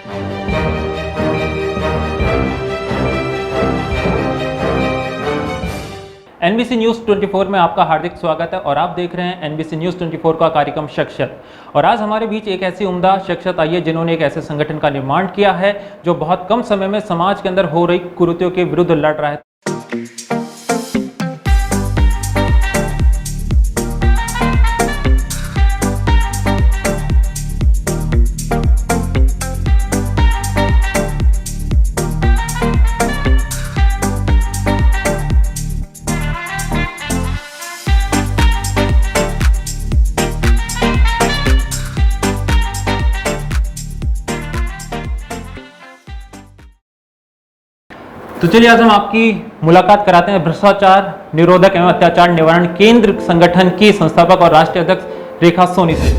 NBC news 24 में आपका हार्दिक स्वागत है और आप देख रहे हैं एनबीसी न्यूज़ 24 का कार्यक्रम शख्सियत। और आज हमारे बीच एक ऐसी उम्दा शख्सियत आई है जिन्होंने एक ऐसे संगठन का निर्माण किया है जो बहुत कम समय में समाज के अंदर हो रही कुरीतियों के विरुद्ध लड़ रहा है। तो चलिए आज हम आपकी मुलाकात कराते हैं भ्रष्टाचार निरोधक एवं अत्याचार निवारण केंद्र संगठन की संस्थापक और राष्ट्रीय अध्यक्ष रेखा सोनी से।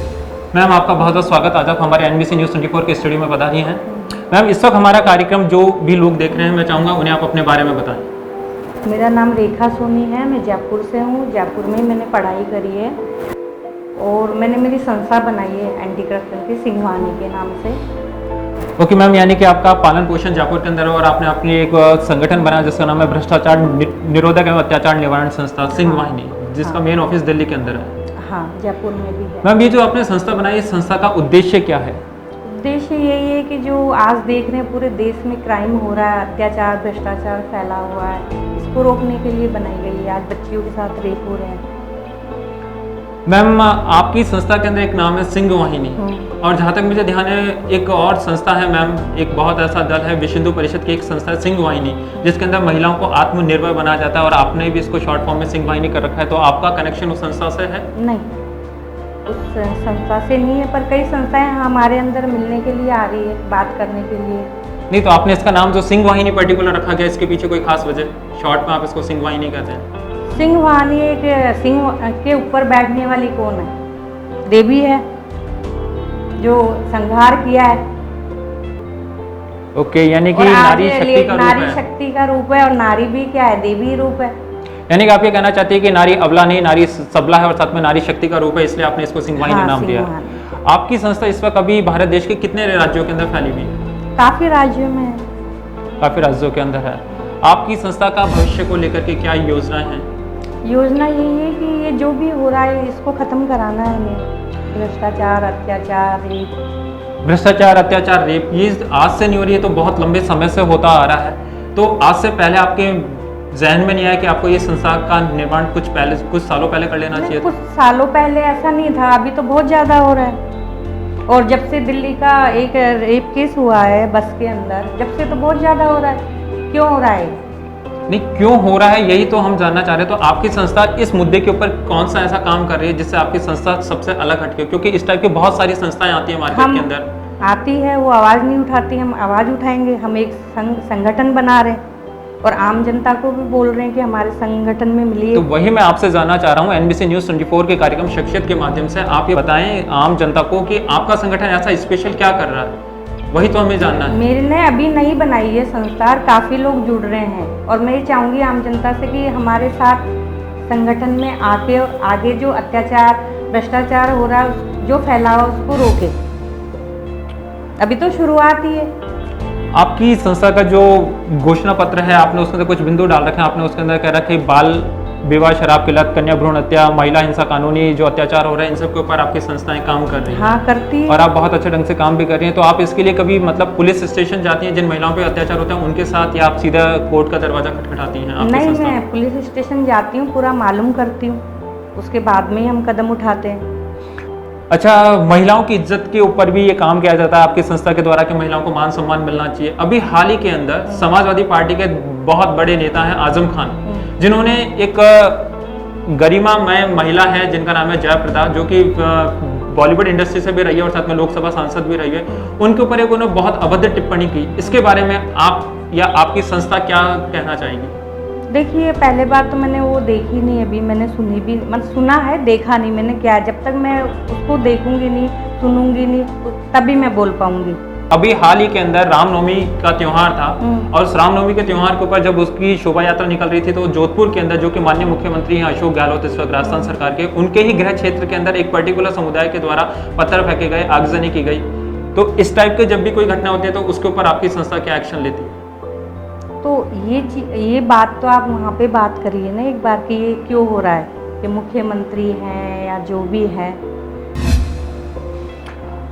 मैम आपका बहुत बहुत स्वागत। आज आप हमारे एनबीसी न्यूज़ 24 के स्टूडियो में पधारी हैं। मैम इस वक्त हमारा कार्यक्रम जो भी लोग देख रहे हैं, मैं चाहूँगा उन्हें आप अपने बारे में बताएं। मेरा नाम रेखा सोनी है, मैं जयपुर से हूँ। जयपुर में मैंने पढ़ाई करी है और मैंने मेरी संस्था बनाई है एंटी करप्शन की सिंघवानी के नाम से। ओके मैम, यानी कि आपका पालन पोषण जयपुर के अंदर है और आपने अपनी एक संगठन बनाया जिसका नाम है भ्रष्टाचार निरोधक एवं अत्याचार निवारण संस्था सिंघवाहिनी, जिसका मेन ऑफिस दिल्ली के अंदर है। हाँ, जयपुर में भी है। मैम ये जो आपने संस्था बनाई, इस संस्था का उद्देश्य क्या है? उद्देश्य यही है कि जो आज देख रहे हैं पूरे देश में क्राइम हो रहा है, अत्याचार भ्रष्टाचार फैला हुआ है, इसको रोकने के लिए बनाई गई है। आज बच्चियों के साथ रेप हो रहे हैं। मैम आपकी संस्था के अंदर एक नाम है सिंघवाहिनी, और जहाँ तक मुझे ध्यान है एक और संस्था है मैम, एक बहुत ऐसा दल है विश्व हिंदू परिषद की एक संस्था है सिंघवाहिनी, जिसके अंदर महिलाओं को आत्मनिर्भर बनाया जाता है और आपने भी इसको शॉर्ट फॉर्म में सिंघवाहिनी कर रखा है। तो आपका कनेक्शन उस संस्था से है? नहीं, उस संस्था से नहीं है, पर कई संस्थाएं हमारे अंदर मिलने के लिए आ रही है, बात करने के लिए। नहीं, तो आपने इसका नाम जो सिंघवाहिनी पर्टिकुलर रखा गया, इसके पीछे कोई खास वजह? शॉर्ट में आप इसको सिंघवाहिनी कहते हैं। सिंघवानी एक सिंह के ऊपर बैठने वाली कौन है? देवी है जो संहार किया है। ओके, यानी कि नारी शक्ति का रूप है। नारी शक्ति का रूप है और नारी भी क्या है? देवी रूप है। यानी कि आप ये कहना चाहते हैं कि नारी अबला नहीं, नारी सबला है और साथ में नारी शक्ति का रूप है, इसलिए आपने इसको सिंघवाहिनी नाम दिया। आपकी संस्था इस वक्त अभी भारत देश के कितने राज्यों के अंदर फैली हुई है? काफी राज्यों में है। काफी राज्यों के अंदर है। आपकी संस्था का भविष्य को लेकर के क्या योजनाएं हैं? योजना यही है कि ये जो भी हो रहा है इसको खत्म कराना है हमें। भ्रष्टाचार, अत्याचार, रेप। भ्रष्टाचार, अत्याचार, रेप ये आज से नहीं हो रही है, तो बहुत लंबे समय से होता आ रहा है। तो आज से पहले आपके जहन में नहीं आया कि आपको ये संस्था का निर्माण कुछ सालों पहले कर लेना चाहिए? कुछ सालों पहले ऐसा नहीं था, अभी तो बहुत ज़्यादा हो रहा है। और जब से दिल्ली का एक रेप केस हुआ है बस के अंदर, जब से तो बहुत ज़्यादा हो रहा है। क्यों हो रहा है? नहीं, क्यों हो रहा है यही तो हम जानना चाह रहे हैं। तो आपकी संस्था इस मुद्दे के ऊपर कौन सा ऐसा काम कर रही है जिससे आपकी संस्था सबसे अलग हटके? क्योंकि इस टाइप की बहुत सारी संस्थाएं आती है मार्केट के अंदर। आती है, वो आवाज़ नहीं उठाती। हम आवाज़ उठाएंगे। हम एक संगठन बना रहे हैं और आम जनता को भी बोल रहे हैं कि हमारे संगठन में मिलिए। तो वही मैं आपसे जानना चाह रहा हूँ एनबीसी न्यूज़ 24 के कार्यक्रम शख्सियत के माध्यम से आप ये बताएं आम जनता को कि आपका संगठन ऐसा स्पेशल क्या कर रहा है, वही तो हमें जानना है। मेरे ने अभी नहीं बनाई है संस्था, काफ़ी लोग जुड़ रहे हैं और मैं चाहूँगी आम जनता से कि हमारे साथ संगठन में आके आगे जो अत्याचार भ्रष्टाचार हो रहा है, जो फैला हुआ उसको रोके। अभी तो शुरुआत ही है। आपकी संस्था का जो घोषणा पत्र है, आपने उसके अंदर कुछ बिंदु डाल रखे हैं। आपने उसके अंदर कह रखा है बाल विवाह, शराब की लत, कन्या भ्रूण हत्या, महिला हिंसा, कानूनी जो अत्याचार हो रहे हैं, इन सब के ऊपर आपकी संस्थाएं काम कर रही हैं। हाँ, करती है। और आप बहुत अच्छे ढंग से काम भी कर रही हैं। तो आप इसके लिए कभी मतलब पुलिस स्टेशन जाती हैं जिन महिलाओं पे अत्याचार होता है उनके साथ, या आप सीधा कोर्ट का दरवाजा खटखटाती हैं? नहीं, मैं पुलिस स्टेशन जाती हूँ, पूरा मालूम करती हूँ, उसके बाद में ही हम कदम उठाते हैं। अच्छा, महिलाओं की इज्जत के ऊपर भी ये काम किया जाता है आपकी संस्था के द्वारा कि महिलाओं को मान सम्मान मिलना चाहिए। अभी हाल ही के अंदर समाजवादी पार्टी के बहुत बड़े नेता हैं आजम खान, जिन्होंने एक गरिमामय महिला है जिनका नाम है जयप्रदा, जो कि बॉलीवुड इंडस्ट्री से भी रही है और साथ में लोकसभा सांसद भी रही है, उनके ऊपर एक उन्होंने बहुत अभद्र टिप्पणी की। इसके बारे में आप या आपकी संस्था क्या कहना चाहेंगी? देखिए, पहले बार तो मैंने वो देखी नहीं, अभी मैंने सुनी भी, मतलब सुना है, देखा नहीं मैंने। क्या जब तक मैं उसको देखूंगी नहीं, सुनूंगी नहीं, तो तभी मैं बोल पाऊंगी। अभी हाल ही के अंदर रामनवमी का त्योहार था और उस रामनवमी के त्योहार के ऊपर जब उसकी शोभा यात्रा निकल रही थी तो जोधपुर के अंदर, जो कि माननीय मुख्यमंत्री हैं अशोक गहलोत इस वक्त राजस्थान सरकार के, उनके ही गृह क्षेत्र के अंदर एक पर्टिकुलर समुदाय के द्वारा पत्थर फेंके गए, आगजनी की गई। तो इस टाइप के जब भी कोई घटना होती है तो उसके ऊपर आपकी संस्था क्या एक्शन लेती है? तो ये बात तो आप वहाँ पे बात करिए ना एक बार कि ये क्यों हो रहा है, कि मुख्यमंत्री हैं या जो भी है।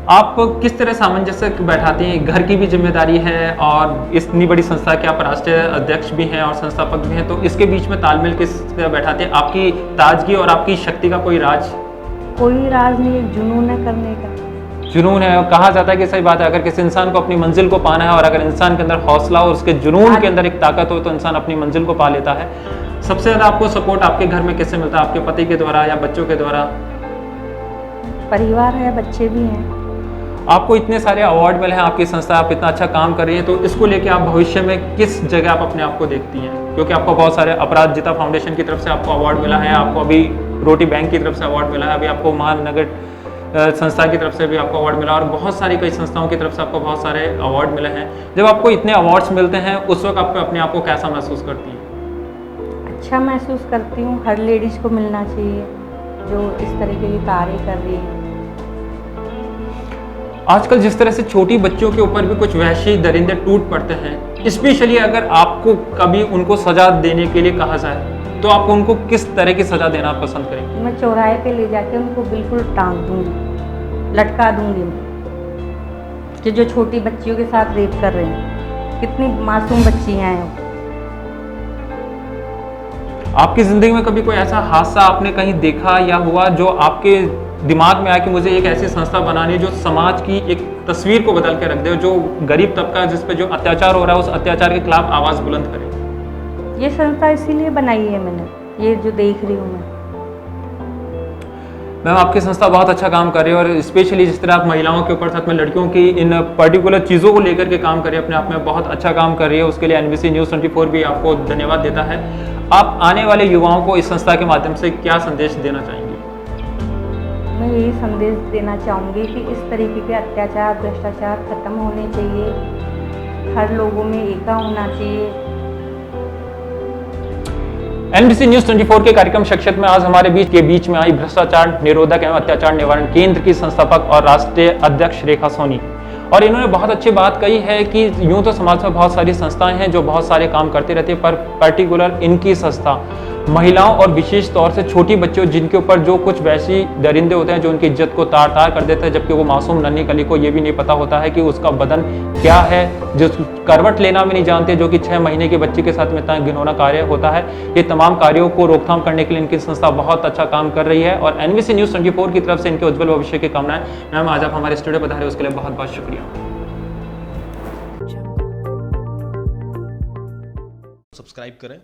आप किस तरह सामंजस्य बैठाती हैं? घर की भी जिम्मेदारी है और इतनी बड़ी संस्था के आप राष्ट्रीय अध्यक्ष भी हैं और संस्थापक भी हैं, तो इसके बीच में तालमेल किस तरह बैठाते हैं? आपकी ताजगी और आपकी शक्ति का कोई राज? कोई राज नहीं, एक जुनून है करने का। जुनून है, और कहा जाता है कि सही बात है, अगर किसी इंसान को अपनी मंजिल को पाना है और अगर इंसान के अंदर हौसला और उसके जुनून के अंदर एक ताकत हो तो इंसान अपनी मंजिल को पा लेता है। सबसे ज्यादा आपको सपोर्ट आपके घर में किससे मिलता है? आपके पति के द्वारा या बच्चों के द्वारा? परिवार है, बच्चे भी हैं। आपको इतने सारे अवार्ड मिले हैं, आपकी संस्था, आप इतना अच्छा काम कर रही हैं, तो इसको लेके आप भविष्य में किस जगह आप अपने आप को देखती हैं? क्योंकि आपको बहुत सारे अपराजिता फाउंडेशन की तरफ से आपको अवार्ड मिला है, आपको अभी रोटी बैंक की तरफ से अवार्ड मिला है, अभी आपको महानगर संस्था की तरफ से भी आपको अवार्ड मिला और बहुत सारी कई संस्थाओं की तरफ से आपको बहुत सारे अवार्ड मिले हैं। जब आपको इतने अवार्ड्स मिलते हैं उस वक्त आप अपने आप को कैसा महसूस करती हैं? अच्छा महसूस करती हूँ। हर लेडीज़ को मिलना चाहिए जो इस तरीके के कार्य कर रही है। आजकल जिस तरह से छोटी बच्चियों के ऊपर भी कुछ वहशी दरिंदे टूट पड़ते हैं, स्पेशली अगर आपको कभी उनको सजा देने के लिए कहा जाए तो आप उनको किस तरह की सजा देना पसंद करेंगे? मैं चौराहे पे ले जाके उनको बिल्कुल टांग दूंगी, लटका दूंगी कि जो छोटी बच्चियों के साथ रेप कर रहे हैं। कितनी मासूम बच्चियां हैं। आपकी जिंदगी में कभी कोई ऐसा हादसा आपने कहीं देखा या हुआ जो आपके दिमाग में आया कि मुझे एक ऐसी संस्था बनानी है जो समाज की एक तस्वीर को बदल के रख दे, जो गरीब तबका जिस पे जो अत्याचार हो रहा है उस अत्याचार के खिलाफ आवाज बुलंद करे? ये संस्था इसीलिए बनाई है मैंने, ये जो देख रही हूँ मैं। मैम, आपकी संस्था बहुत अच्छा काम कर रही है और स्पेशली जिस तरह आप महिलाओं के ऊपर साथ में लड़कियों की इन पर्टिकुलर चीज़ों को लेकर के काम कर रही है, अपने आप में बहुत अच्छा काम कर रही है। उसके लिए NBC News 24 भी आपको धन्यवाद देता है। आप आने वाले युवाओं को इस संस्था के माध्यम से क्या संदेश देना चाहेंगे? मैं यही संदेश देना चाहूँगी कि इस तरीके के अत्याचार, भ्रष्टाचार खत्म होने चाहिए। हर लोगों में एकता होना चाहिए। NBC News 24 के कार्यक्रम शख्सियत में आज हमारे बीच में आई भ्रष्टाचार निरोधक एवं अत्याचार निवारण केंद्र की संस्थापक और राष्ट्रीय अध्यक्ष रेखा सोनी, और इन्होंने बहुत अच्छी बात कही है कि यूं तो समाज में बहुत सारी संस्थाएं हैं जो बहुत सारे काम करती रहती है, पर पर्टिकुलर इनकी संस्था महिलाओं और विशेष तौर से छोटी बच्चों जिनके ऊपर जो कुछ वैसी दरिंदे होते हैं जो उनकी इज्जत को तार तार कर देते हैं, जबकि वो मासूम नन्ही कली को ये भी नहीं पता होता है कि उसका बदन क्या है, जो करवट लेना भी नहीं जानते, जो कि 6 महीने के बच्चे के साथ में इतना घिनौना कार्य होता है। ये तमाम कार्यों को रोकथाम करने के लिए इनकी संस्था बहुत अच्छा काम कर रही है और NBC News 24 की तरफ से इनके उज्जवल भविष्य की कामनाएं। मैम, आज आप हमारे स्टूडियो पधारे उसके लिए बहुत बहुत शुक्रिया। सब्सक्राइब करें